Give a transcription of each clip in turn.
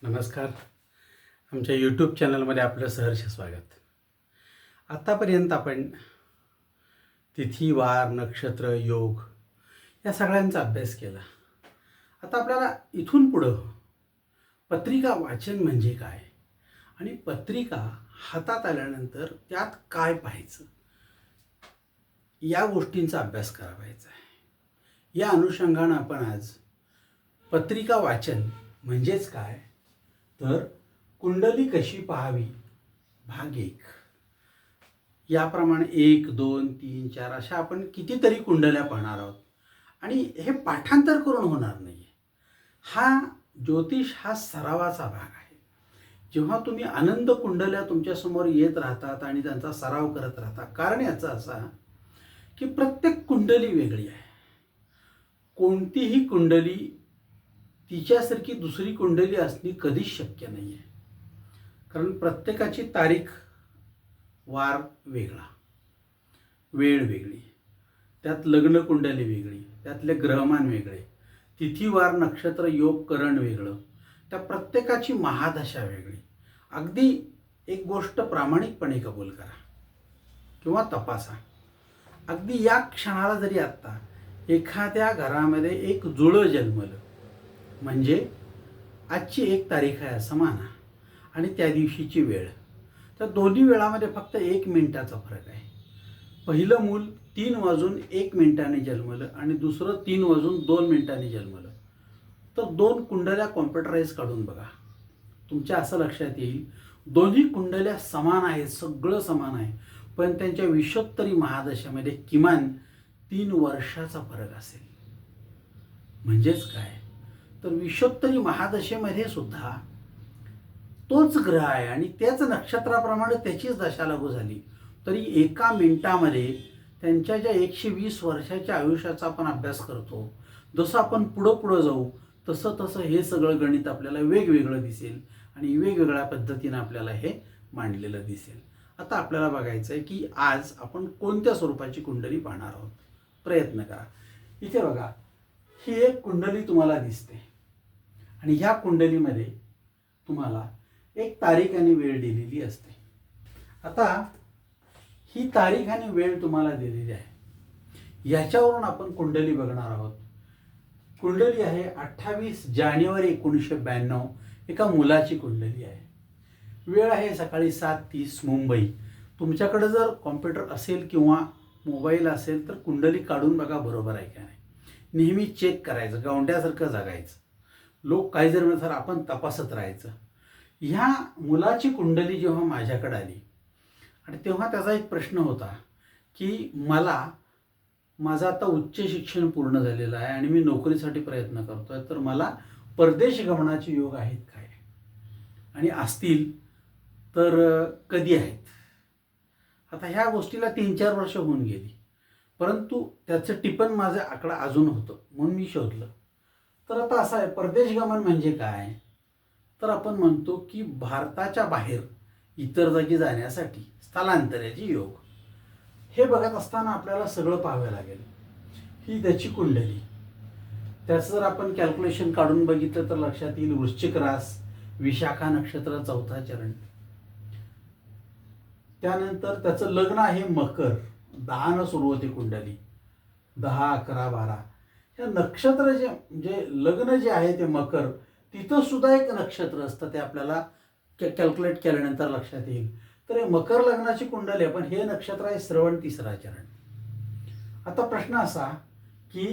नमस्कार. आमच्या यूट्यूब चॅनलमध्ये आपलं सहर्ष स्वागत. आत्तापर्यंत आपण तिथी, वार, नक्षत्र, योग या सगळ्यांचा अभ्यास केला. आता आपल्याला इथून पुढं पत्रिका वाचन म्हणजे काय आणि पत्रिका हातात आल्यानंतर त्यात काय पाहायचं या गोष्टींचा अभ्यास करायचा आहे. या अनुषंगानं आपण आज पत्रिका वाचन म्हणजेच काय तर कुंडली कशी पाहावी भाग 1 याप्रमाणे 1, 2, 3, 4 अशा आपण कितीतरी कुंडल्या पाहणार आहोत. आणि हे पाठांतर करून होणार नाही. हा ज्योतिष हा सरावाचा भाग आहे. जेव्हा तुम्ही आनंद कुंडल्या तुमच्यासमोर येत राहतात आणि त्यांचा सराव करत राहता, कारण याचं असा की प्रत्येक कुंडली वेगळी आहे. कोणतीही कुंडली तिच्यासारखी दुसरी कुंडली असणे कधीच शक्य नाही आहे. कारण प्रत्येकाची तारीख, वार वेगळा, वेळ वेगळी, त्यात लग्न कुंडली वेगळी, त्यातले ग्रहमान वेगळे, तिथी, वार, नक्षत्र, योग, करण वेगळं, त्या प्रत्येकाची महादशा वेगळी. अगदी एक गोष्ट प्रामाणिकपणे कबूल करा किंवा तपासा. अगदी या क्षणाला जरी आत्ता एखाद्या घरामध्ये एक जुळं जन्मलं म्हणजे आजची 1 तारीख आहे असं माना आणि त्या दिवशीची वेळ, तर दोन्ही वेळामध्ये फक्त 1 मिनिटाचा फरक आहे. पहिलं मूल 3 वाजून 1 मिनिटाने जन्मलं आणि दुसरं 3 वाजून 2 मिनिटांनी जन्मलं, तर 2 कुंडल्या कॉम्प्युटराईज काढून बघा. तुमच्या असं लक्षात येईल दोन्ही कुंडल्या समान आहेत, सगळं समान आहे, पण त्यांच्या विषोत्तरी महादशेमध्ये किमान 3 वर्षाचा फरक असेल. म्हणजेच काय तर विषोत्तरी महादशेमध्ये सुद्धा तोच ग्रह आहे आणि त्याच नक्षत्राप्रमाणे त्याचीच दशा लागू झाली तरी 1 मिनिटामध्ये त्यांच्या ज्या 120 वर्षाच्या आयुष्याचा आपण अभ्यास करतो, जसं आपण पुढं जाऊ तसं हे सगळं गणित आपल्याला वेगवेगळं दिसेल आणि वेगवेगळ्या पद्धतीनं आपल्याला हे मांडलेलं दिसेल. आता आपल्याला बघायचं आहे की आज आपण कोणत्या स्वरूपाची कुंडली पाहणार आहोत. प्रयत्न करा. इथे बघा, ही एक कुंडली तुम्हाला दिसते आणि ह्या कुंडलीमध्ये तुम्हाला एक तारीख आणि वेळ दिलेली असते. आता ही तारीख आणि वेळ तुम्हाला दिलेली आहे, याच्यावरून आपण कुंडली बघणार आहोत. कुंडली आहे 28 जानेवारी 1992, एका मुलाची कुंडली आहे. वेळ आहे सकाळी 7:30 मुंबई. तुमच्याकडे जर कॉम्प्युटर असेल किंवा मोबाईल असेल तर कुंडली काढून बघा बरोबर आहे का नाही. नेहमी चेक करायचं, गावंड्यासारखं जगायचं. लोक काही जर म्हणतात आपण तपासत राहायचं. ह्या मुलाची कुंडली जेव्हा माझ्याकडे आली आणि तेव्हा त्याचा एक प्रश्न होता की माझं आता उच्च शिक्षण पूर्ण झालेलं आहे आणि मी नोकरीसाठी प्रयत्न करतोय, तर मला परदेश गमनाचे योग आहेत काय आणि असतील तर कधी आहेत. आता ह्या गोष्टीला 3-4 वर्ष होऊन गेली, परंतु त्याचं टिपण माझं आकडा अजून होतं म्हणून मी शोधलं. तर आता असं आहे, परदेश गमन म्हणजे काय तर आपण म्हणतो की भारताच्या बाहेर इतर जागी जाण्यासाठी स्थलांतराचे योग. हे बघत असताना आपल्याला सगळं पाहावं लागेल. ही त्याची कुंडली, त्याचं जर आपण कॅल्क्युलेशन काढून बघितलं तर लक्षात येईल वृश्चिक रास, विशाखा नक्षत्र, 4था चरण. त्यानंतर त्याचं लग्न आहे मकर, 10 सुरू होते कुंडली, 10, 11, 12. हे नक्षत्र जे लग्न जे आहे ते मकर, तिथं सुद्धा एक नक्षत्र असतं, ते आपल्याला कॅल्क्युलेट केल्यानंतर लक्षात येईल. तर हे मकर लग्नाची कुंडली आहे, पण हे नक्षत्र आहे श्रवण, 3रा चरण. आता प्रश्न असा की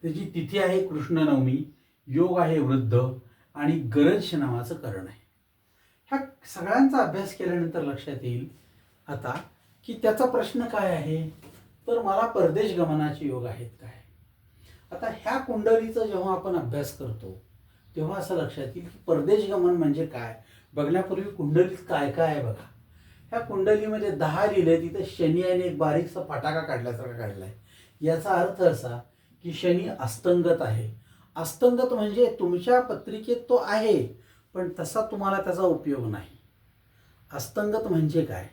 त्याची तिथी आहे कृष्ण नवमी, योग आहे वृद्ध आणि गरज नावाचं करण आहे. ह्या सगळ्यांचा अभ्यास केल्यानंतर लक्षात येईल आता की त्याचा प्रश्न काय आहे तर मला परदेश गमनाचे योग आहेत काय. आता ह्या कुंडलीचा जेव्हा आपण अभ्यास करतो तेव्हा असं लक्षात येईल की परदेश गमन म्हणजे काय बघण्यापूर्वी कुंडलीत काय काय आहे बघा. ह्या कुंडलीमध्ये 10 लिहिले, तिथे शनी आणि एक बारीकसा फटाका काढल्यासारखा काढलाय. याचा अर्थ असा की शनी अस्तंगत आहे. अस्तंगत म्हणजे तुमच्या पत्रिकेत तो आहे पण तसा तुम्हाला त्याचा उपयोग नाही. अस्तंगत म्हणजे काय,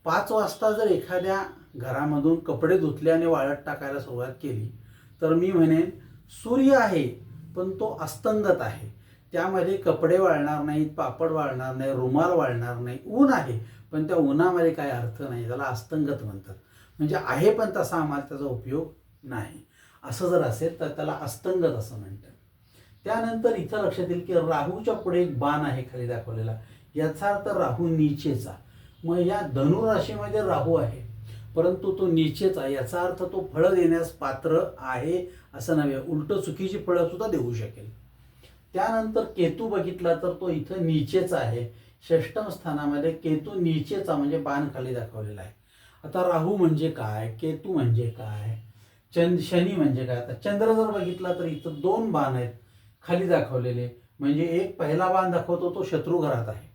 5 वाजता जर एखाद्या घरामधून कपडे धुतले आणि वाळत टाकायला सुरुवात केली तर मी म्हणेन सूर्य आहे पण तो अस्तंगत आहे. त्यामध्ये कपडे वाळणार नाहीत, पापड वाळणार नाही, रुमाल वाळणार नाही. ऊन आहे, पण त्या उन्हामध्ये काय अर्थ नाही. त्याला अस्तंगत म्हणतात. म्हणजे आहे पण तसा आम्हाला त्याचा उपयोग नाही. असं जर असेल तर त्याला अस्तंगत असं म्हणतात. त्यानंतर इथं लक्षात येईल की राहूच्या पुढे एक बाण आहे खाली दाखवलेला. याचा अर्थ राहू नीचेचा. मग या धनुराशीमध्ये राहू आहे, परंतु तो नीचेचा. याचा अर्थ तो फळं देण्यास पात्र आहे असं नव्हे, उलट चुकीची फळं सुद्धा देऊ शकेल. त्यानंतर केतू बघितला तर तो इथं नीचेचा आहे. षष्टम स्थानामध्ये केतू नीचेचा म्हणजे बाण खाली दाखवलेला आहे. आता राहू म्हणजे काय, केतू म्हणजे काय, शनी म्हणजे काय. आता चंद्र जर बघितला तर इथं 2 बाण आहेत खाली दाखवलेले. म्हणजे एक पहिला बाण दाखवतो तो शत्रू घरात आहे,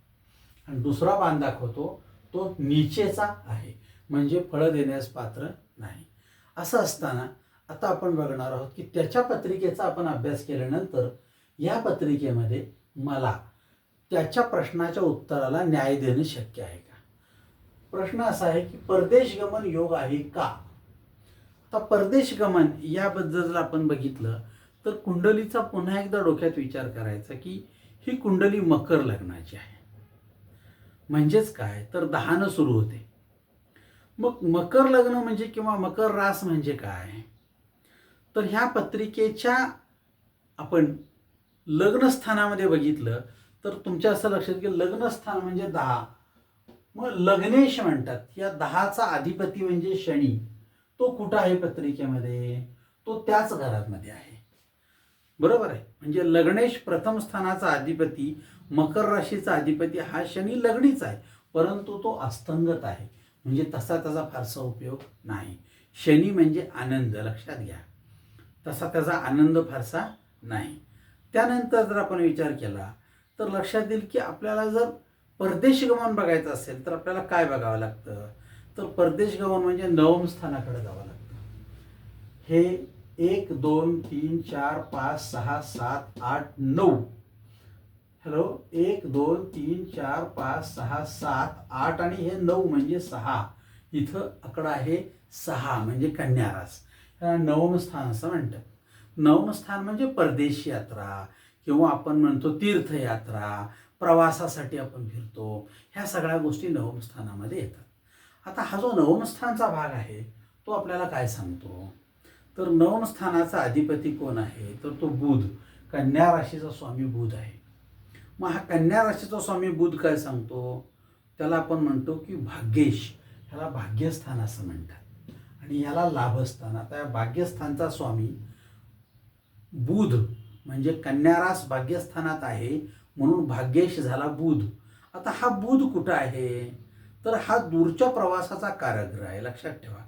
आणि दुसरा बाण दाखवतो तो नीचेचा आहे, म्हणजे फळं देण्यास पात्र नाही. असं असताना आता आपण बघणार आहोत की त्याच्या पत्रिकेचा आपण अभ्यास केल्यानंतर या पत्रिकेमध्ये मला त्याच्या प्रश्नाच्या उत्तराला न्याय देणं शक्य आहे का. प्रश्न असा आहे की परदेश गमन योग आहे का. आता परदेश गमन याबद्दल जर आपण बघितलं तर कुंडलीचा पुन्हा एकदा डोक्यात विचार करायचा की ही कुंडली मकर लग्नाची आहे. म्हणजेच काय तर 10 सुरू होते. मग मकर लग्न म्हणजे किंवा मकर रास म्हणजे काय, तर ह्या पत्रिकेच्या आपण लग्नस्थानामध्ये बघितलं तर तुमच्या असं लक्षात की लग्नस्थान म्हणजे 10. मग लग्नेश म्हणतात. या 10चा अधिपती म्हणजे शनी. तो कुठं आहे पत्रिकेमध्ये, तो त्याच घरामध्ये आहे. बरोबर आहे. म्हणजे लग्नेश प्रथम स्थानाचा अधिपती, मकर राशीचा अधिपती हा शनी लग्नीच आहे, परंतु तो अस्तंगत आहे. म्हणजे तसा त्याचा फारसा उपयोग नाही. शनी म्हणजे आनंद, लक्षात घ्या. तसा त्याचा आनंद फारसा नाही. त्यानंतर जर आपण विचार केला तर लक्षात येईल की आपल्याला जर परदेश गमन बघायचं असेल तर आपल्याला काय बघावं लागतं, तर परदेश गमन म्हणजे नवम स्थानाकडे जावं लागतं. हे 1 2 3 4 5 6 7 8 9 हॅलो 1 2 3 4 5 6 7 8 आणि हे 9 म्हणजे 6. इथं आकडा आहे 6 म्हणजे कन्या रास. नवम स्थान असं म्हणतात. नवम स्थान म्हणजे परदेश यात्रा किंवा आपण म्हणतो तीर्थयात्रा, प्रवासासाठी आपण फिरतो, ह्या सगळ्या गोष्टी नवम स्थानामध्ये येतात. आता हा जो नवम स्थानचा भाग आहे तो आपल्याला काय सांगतो, तर नवम स्थानाचा अधिपती कोण आहे, तर तो बुध. कन्या राशीचा स्वामी बुध आहे. मग हा कन्या राशीचा स्वामी बुध काय सांगतो, त्याला आपण म्हणतो की भाग्येश. ह्याला भाग्यस्थान असं म्हणतात आणि याला लाभस्थान. आता या भाग्यस्थानचा स्वामी बुध म्हणजे कन्यारास भाग्यस्थानात आहे, म्हणून भाग्येश झाला बुध. आता हा बुध कुठं आहे, तर हा दूरच्या प्रवासाचा कारकग्रह आहे. लक्षात ठेवा,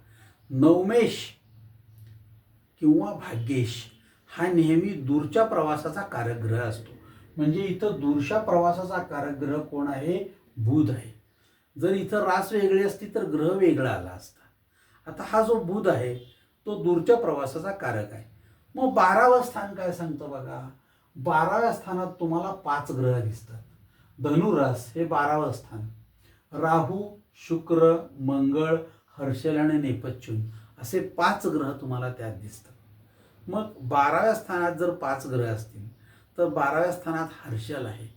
नवमेश किंवा भाग्येश हा नेहमी दूरच्या प्रवासाचा कारकग्रह असतो. म्हणजे इथं दूरच्या प्रवासाचा कारकग्रह कोण आहे, बुध आहे. जर इथं रास वेगळी असती तर ग्रह वेगळा आला असता. आता हा जो बुध आहे तो दूरच्या प्रवासाचा कारक आहे. मग 12वं स्थान काय सांगतं बघा. 12व्या स्थानात तुम्हाला 5 ग्रह दिसतात. धनुरास हे 12वं स्थान. राहू, शुक्र, मंगळ, हर्षल आणि नेपच्यून असे 5 ग्रह तुम्हाला त्यात दिसतात. मग 12व्या स्थानात जर 5 ग्रह असतील तर 12व्या स्थानात हर्षल आहे.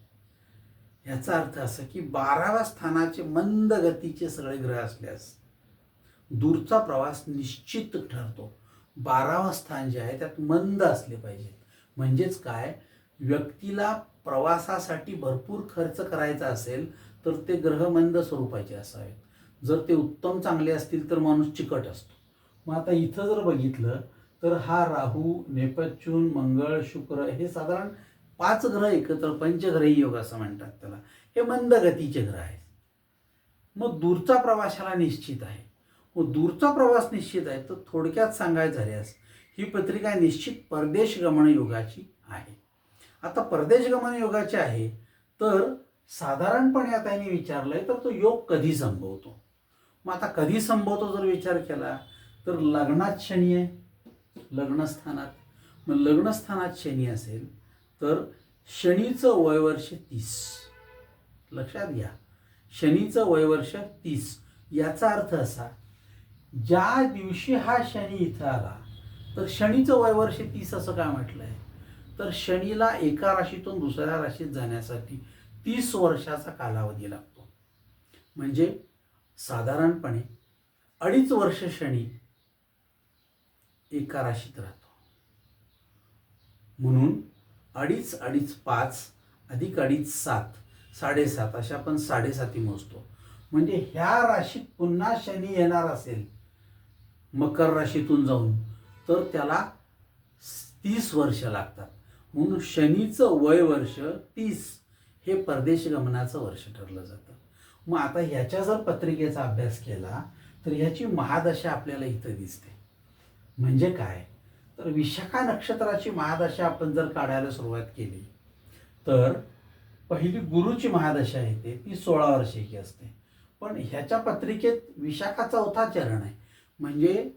याचा अर्थ असा की 12व्या स्थानाचे मंद गतीचे सगळे ग्रह असल्यास दूरचा प्रवास निश्चित ठरतो. 12वं स्थान जे आहे त्यात मंद असले पाहिजेत. म्हणजेच काय, व्यक्तीला प्रवासासाठी भरपूर खर्च करायचा असेल तर ते ग्रह मंद स्वरूपाचे असावेत. जर ते उत्तम चांगले असतील तर माणूस चिकट असतो. मग आता इथं जर बघितलं तर हा राहू, नेपच्यून, मंगळ, शुक्र हे साधारण 5 ग्रह एकत्र पंचग्रही योग असं म्हणतात त्याला. हे मंद गतीचे ग्रह आहेत. मग दूरचा प्रवास ह्याला निश्चित आहे. मग दूरचा प्रवास निश्चित आहे तर थोडक्यात सांगायचं झाल्यास ही पत्रिका निश्चित परदेश गमन योगाची आहे. आता परदेश गमन योगाची आहे तर साधारणपणे आता यांनी विचारलंय तर तो योग कधी संभवतो. मग आता कधी संभवतो जर विचार केला तर लग्नात शनी आहे, लग्नस्थानात. मग लग्नस्थानात शनी असेल तर शनीचं वयवर्ष 30. लक्षात घ्या, शनीचं वयवर्ष 30. याचा अर्थ असा, ज्या दिवशी हा शनी इथं आला तर शनीचं वयवर्ष 30 असं काय म्हटलंय, तर शनीला एका राशीतून दुसऱ्या राशीत जाण्यासाठी 30 वर्षाचा कालावधी लागतो. म्हणजे साधारणपणे 2.5 वर्ष शनी एका राशीत राहतो. म्हणून 2.5, 2.5, 5 अधिक 2.5, 7, 7.5 अशा आपण 7.5 मोजतो. म्हणजे ह्या राशीत पुन्हा शनी येणार असेल मकर राशीतून जाऊन तर त्याला 30 वर्ष लागतात. म्हणून शनीचं वय वर्ष 30 हे परदेश गमनाचं वर्ष ठरलं जातं. मग आता ह्याच्या जर पत्रिकेचा अभ्यास केला तर ह्याची महादशा आपल्याला इथं दिसते. म्हणजे काय तर विशाखा नक्षत्राची महादशा आपण जर काढायला सुरुवात केली तर पहिली गुरुची महादशा येते, ती 16 वर्षाची असते. पण ह्याच्या पत्रिकेत विशाखा 4था चरण आहे. म्हणजे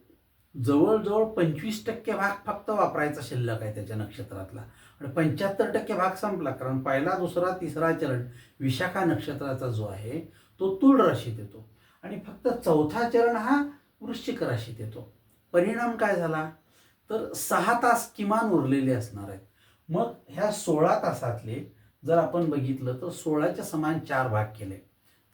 जवळजवळ 25% भाग फक्त वापरायचा शिल्लक आहे त्याच्या नक्षत्रातला आणि 75% भाग संपला. कारण पहिला, दुसरा, तिसरा चरण विशाखा नक्षत्राचा जो आहे तो तुळ राशीत येतो आणि फक्त 4था चरण हा वृश्चिक राशीत येतो. परिणाम काय झाला तर 6 तास किमान उरलेले असणार आहेत. मग ह्या 16 तासातले जर आपण बघितलं तर 16च्या समान 4 भाग केले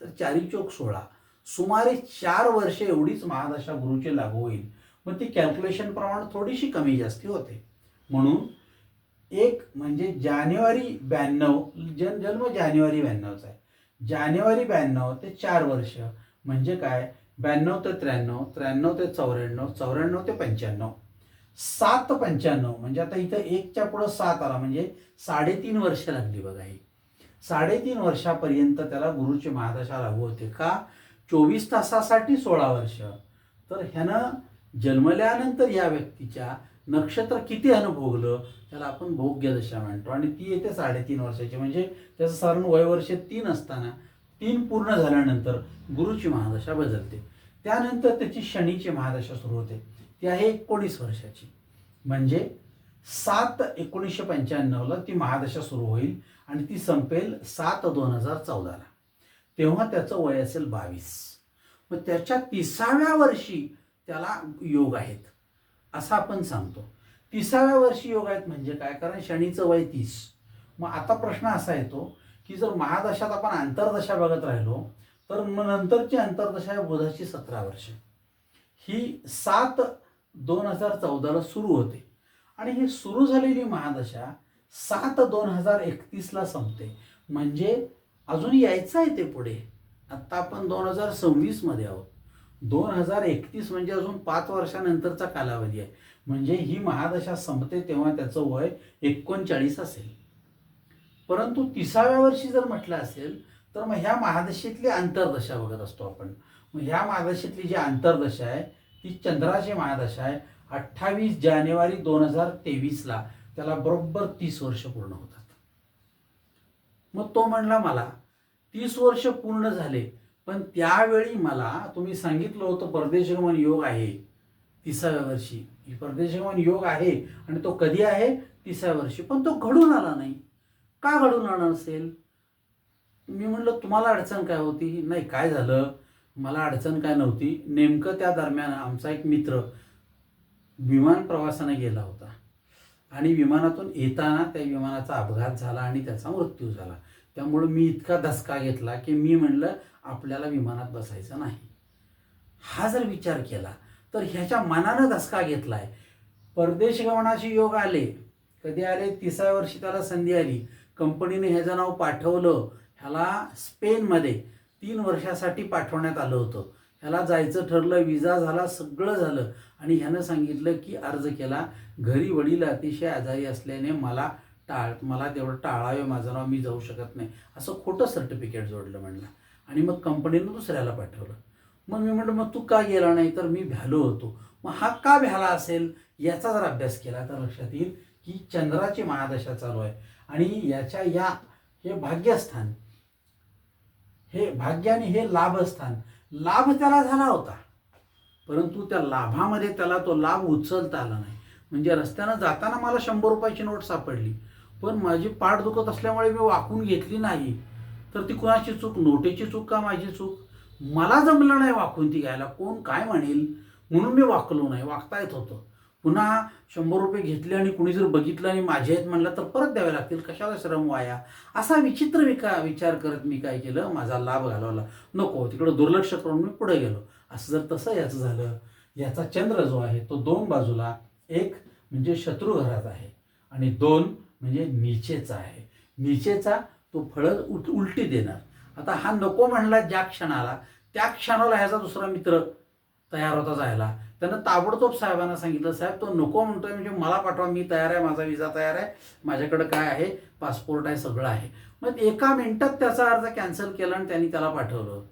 तर 4 चोक 16, सुमारे 4 वर्षे एवढीच महादशा गुरुची लागू होईल. मग ती कॅल्क्युलेशन प्रमाणे थोडीशी कमी जास्ती होते. म्हणून एक म्हणजे जानेवारी 92, जन्म जानेवारी 92चा आहे. जानेवारी 92 ते 4 वर्ष म्हणजे काय 92 ते 93, 93 ते 94, 94 ते 95, 7 95 म्हणजे आता इथं 1च्या पुढं 7 आला म्हणजे 3.5 वर्ष लागली बघा. ही 3.5 वर्षापर्यंत त्याला गुरुची महादशा लागू होते. का 24 तासासाठी 16 वर्ष. तर ह्यानं जन्मल्यानंतर या व्यक्तीच्या नक्षत्र किती अनुभोगलं त्याला आपण भोग्यदशा म्हणतो आणि ती येते 3.5 वर्षाची. म्हणजे त्याचं साधारण वयवर्ष 3 असताना 3 पूर्ण झाल्यानंतर गुरुची महादशा बदलते. त्यानंतर त्याची शनीची महादशा सुरू होते, ती आहे 19 वर्षाची. म्हणजे 7/1995ला ती महादशा सुरू होईल आणि ती संपेल 7/2014ला. तेव्हा त्याचं वय असेल 22. मग त्याच्या 30व्या वर्षी त्याला योग आहेत असं आपण सांगतो. 30व्या वर्षी योग आहेत म्हणजे काय, कारण शनीचं वय 30. मग आता प्रश्न असा येतो की जर महादशात आपण अंतर्दशा बघत राहिलो तर मग नंतरची अंतर्दशा आहे बुधाची 17 वर्ष. ही 7/2014ला सुरू होते आणि ही सुरू झालेली महादशा 7/2031ला संपते. म्हणजे अजून यायचं आहे ते पुढे. आत्ता आपण 2026 मध्ये आहोत. 2031 म्हणजे अजून 5 वर्षानंतरचा कालावधी आहे. म्हणजे ही महादशा संपते तेव्हा त्याचं वय 39 असेल. परंतु 30व्या वर्षी जर म्हटलं असेल तर मग ह्या महादशेतली अंतर्दशा बघत असतो आपण. मग ह्या महादशेतली जी अंतर्दशा आहे ती चंद्राची महादशा आहे. 28 जानेवारी 2023ला त्याला बरोबर 30 वर्ष पूर्ण होतात. मग तो म्हणला मला 30 वर्ष पूर्ण झाले पण त्यावेळी मला तुम्ही सांगितलं होतं परदेशगमन योग आहे 30व्या वर्षी. परदेशगमन योग आहे आणि तो कधी आहे 30व्या वर्षी, पण तो घडून आला नाही. का घडून आला नसेल? मी म्हणलं तुम्हाला अडचण काय होती? नाही, काय झालं मला अडचण काय नव्हती. नेमकं त्या दरम्यान आमचा एक मित्र विमान प्रवासाने गेला होता आणि विमानातून येताना त्या विमानाचा अपघात झाला आणि त्याचा मृत्यू झाला. त्यामुळे मी इतका धसका घेतला की मी म्हणलं आपल्याला विमानात बसायचं नाही. हा जर विचार केला तर ह्याच्या मनानं धसका घेतलाय. परदेश गमनाचे योग आले, कधी आले 30व्या वर्षी त्याला संधी आली. कंपनीने ह्याचं नाव पाठवलं. ह्याला स्पेनमध्ये 3 वर्षासाठी पाठवण्यात आलं होतं. ह्याला जायचं ठरलं, विजा झाला, सगळं झालं आणि ह्यानं सांगितलं की अर्ज केला, घरी वडील अतिशय आजारी असल्याने मला तेवढं टाळावे माझं नाव, मी जाऊ शकत नाही असं खोटं सर्टिफिकेट जोडलं म्हणलं आणि मग कंपनीनं दुसऱ्याला पाठवलं. मग मी म्हटलं मग तू का गेला नाही? तर मी भ्यालो होतो. मग हा का भ्याला असेल याचा जर अभ्यास केला तर लक्षात येईल की चंद्राची महादशा चालू आहे आणि याच्या हे भाग्यस्थान, हे भाग्य आणि हे लाभस्थान, लाभ त्याला झाला होता परंतु त्या लाभामध्ये त्याला तो लाभ उचलता आला नाही. म्हणजे रस्त्यानं जाताना मला 100 रुपयाची नोट सापडली पण माझी पाठ दुखत असल्यामुळे मी वाकून घेतली नाही. तर ती कुणाची चूक? नोटेची चूक का माझी चूक? मला जमलं नाही वाकून ती घ्यायला, कोण काय म्हणेल म्हणून मी वाकलो नाही. वाकता येत होतं पुन्हा 100 रुपये घेतले आणि कुणी जर बघितलं आणि माझे आहेत म्हणलं तर परत द्यावे लागतील, कशाला श्रम वाया. असा विचित्र विचार करत मी काय केलं, माझा लाभ घालवला. नको, तिकडं दुर्लक्ष करून मी पुढे गेलो. असं जर तसं याचं झालं, याचा चंद्र जो आहे तो 2 बाजूला, एक म्हणजे शत्रू घरात आहे आणि 2 म्हणजे नीचेचा आहे. नीचेचा तो फळं उलटी देणार. आता हा नको म्हणला ज्या क्षणाला, त्या क्षणाला ह्याचा दुसरा मित्र तयार होता जायला. त्यानं ताबडतोब साहेबांना सांगितलं, साहेब तो नको म्हणतोय म्हणजे मला पाठवा, मी तयार आहे, माझा विजा तयार आहे, माझ्याकडं काय आहे, पासपोर्ट आहे, सगळं आहे. मग एका मिनिटात त्याचा अर्ज कॅन्सल केला आणि त्यांनी त्याला पाठवलं.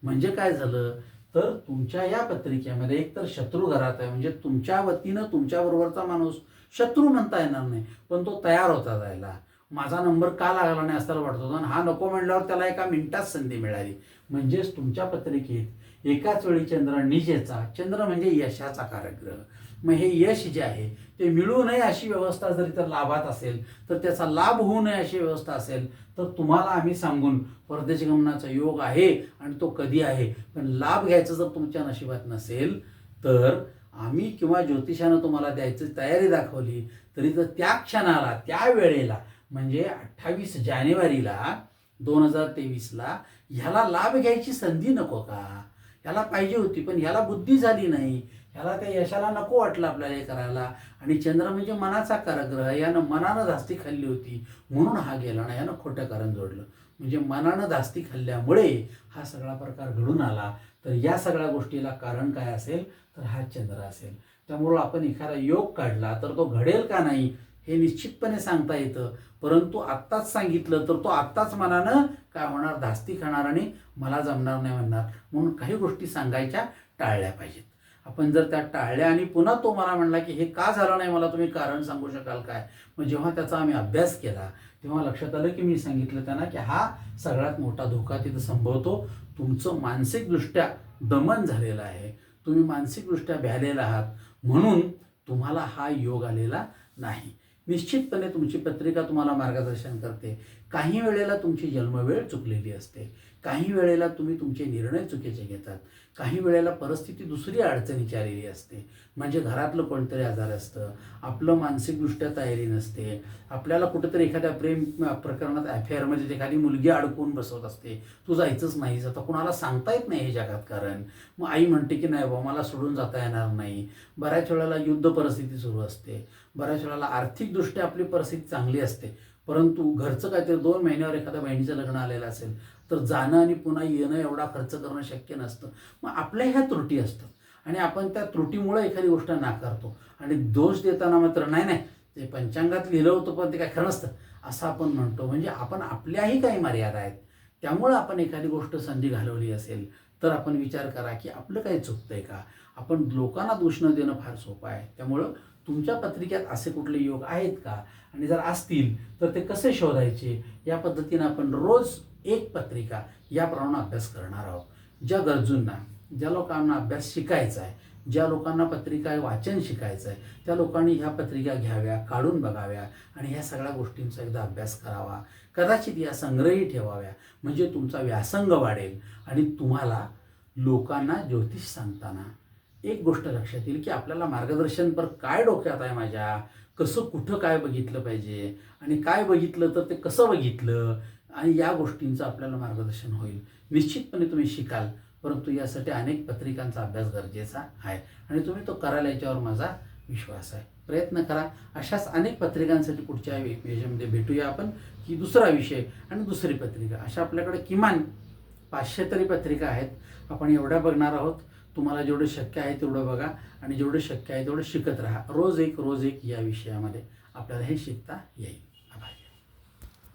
म्हणजे काय झालं, तर तुमच्या या पत्रिकेमध्ये एकतर शत्रू घरात आहे, म्हणजे तुमच्या वतीनं तुमच्याबरोबरचा माणूस शत्रू म्हणता येणार नाही, पण तो तयार होता जायला. माझा नंबर का लागला नाही असं वाटत होतं, आणि हा नको म्हणल्यावर त्याला एका मिनिटात संधी मिळाली. म्हणजेच तुमच्या पत्रिकेत एकाच वेळी चंद्र नीचेचा, चंद्र म्हणजे यशाचा कारकग्रह. मग हे यश जे आहे ते मिळू नये अशी व्यवस्था जरी तर लाभात असेल, तर त्याचा लाभ होऊ नये अशी व्यवस्था असेल, तर तुम्हाला आम्ही सांगून परदेश गमनाचा योग आहे आणि तो कधी आहे, पण लाभ घ्यायचा जर तुमच्या नशिबात नसेल, तर आम्ही किंवा ज्योतिषानं तुम्हाला द्यायची तयारी दाखवली तरी तर त्या क्षणाला, त्या वेळेला म्हणजे 28 जानेवारीला 2023ला ह्याला लाभ घ्यायची संधी नको का? ह्याला पाहिजे होती, पण ह्याला बुद्धी झाली नाही, ह्याला त्या यशाला नको वाटलं आपल्याला हे करायला. आणि चंद्र म्हणजे मनाचा कारग्रह, यानं मनानं धास्ती खाल्ली होती म्हणून हा गेला ना, यानं खोटं कारण जोडलं. म्हणजे मनानं धास्ती खाल्ल्यामुळे हा सगळा प्रकार घडून आला. तर या सगळ्या गोष्टीला कारण काय असेल, तर हा चंद्र असेल. त्यामुळं आपण एखादा योग काढला तर तो घडेल का नाही हे निश्चितपणे सांगता येतं, परंतु आत्ताच सांगितलं तर तो आत्ताच मनानं काय होणार, धास्ती खाणार आणि मला जमणार नाही म्हणणार. म्हणून काही गोष्टी सांगायच्या टाळल्या पाहिजेत. आपण जर त्या टाळल्या आणि पुन्हा तो मला म्हणला की हे का झालं नाही, मला तुम्ही कारण सांगू शकाल काय, मग जेव्हा त्याचा आम्ही अभ्यास केला तेव्हा लक्षात आलं की मी सांगितलं त्यांना की हा सगळ्यात मोठा धोका तिथं संभवतो. तुमचं मानसिकदृष्ट्या दमन झालेलं आहे, तुम्ही मानसिकदृष्ट्या भ्यालेला आहात, म्हणून तुम्हाला हा योग आलेला नाही. निश्चितपणे तुमची पत्रिका तुम्हाला मार्गदर्शन करते. काही वेळेला तुमची जन्मवेळ चुकलेली असते, काही वेळेला तुम्ही तुमचे निर्णय चुकीचे घेतात, काही वेळेला परिस्थिती दुसरी अडचणीची आलेली असते. म्हणजे घरातलं कोणतरी आजार असतं, आपलं मानसिकदृष्ट्या तयारी नसते, आपल्याला कुठंतरी एखाद्या प्रेम प्रकरणात अफेअरमध्ये एखादी मुलगी अडकवून बसवत असते, तू जायचंच नाहीस, आता कुणाला सांगता येत नाही हे जगात कारण. मग आई म्हणते की नाही बाबा मला सोडून जाता येणार नाही. बऱ्याच वेळेला युद्ध परिस्थिती सुरू असते, बऱ्याच वेळेला आर्थिकदृष्ट्या आपली परिस्थिती चांगली असते, परंतु घरचं काहीतरी 2 महिन्यावर एखाद्या बहिणीचं लग्न आलेलं असेल तर जाणं आणि पुन्हा येणं एवढा खर्च करणं शक्य नसतं. मग आपल्या ह्या त्रुटी असतात आणि आपण त्या त्रुटीमुळे एखादी गोष्ट नाकारतो आणि दोष देताना मात्र नाही नाही ते पंचांगात लिहिलं होतं पण ते काय खरं नसतं असं आपण म्हणतो. म्हणजे आपण आपल्याही काही मर्यादा आहेत, त्यामुळं आपण एखादी गोष्ट संधी घालवली असेल तर आपण विचार करा की आपलं काही चुकतंय का. आपण लोकांना दोष न देणं फार सोपं आहे. त्यामुळं तुमच्या पत्रिकेत असे कुठले योग आहेत का, आणि जर असतील तर ते कसे शोधायचे, या पद्धतीनं आपण रोज एक पत्रिका याप्रमाणे अभ्यास करणार आहोत. ज्या गरजूंना, ज्या लोकांना अभ्यास शिकायचा आहे, ज्या लोकांना पत्रिका वाचन शिकायचं आहे, त्या लोकांनी ह्या पत्रिका घ्याव्या, काढून बघाव्या आणि ह्या सगळ्या गोष्टींचा एकदा अभ्यास करावा. कदाचित या संग्रही ठेवाव्या, म्हणजे तुमचा व्यासंग वाढेल आणि तुम्हाला लोकांना ज्योतिष सांगताना एक गोष्ट लक्षात येईल की आपल्याला मार्गदर्शन पर काय डोक्यात आहे माझ्या, कसं कुठं काय बघितलं पाहिजे आणि काय बघितलं तर ते कसं बघितलं, आणि या गोष्टींचं आपल्याला मार्गदर्शन होईल. निश्चितपणे तुम्ही शिकाल, परंतु यासाठी अनेक पत्रिकांचा अभ्यास गरजेचा आहे आणि तुम्ही तो कराल याच्यावर माझा विश्वास आहे. प्रयत्न करा. अशाच अनेक पत्रिकांसाठी पुढच्या विषयामध्ये भेटूया आपण, की दुसरा विषय आणि दुसरी पत्रिका. अशा आपल्याकडे किमान 500 तरी पत्रिका आहेत. आपण एवढ्या बघणार आहोत. तुम्हाला जेवढं शक्य आहे तेवढं बघा आणि जेवढं शक्य आहे तेवढं शिकत राहा. रोज एक या विषयामध्ये आपल्याला हे शिकता येईल.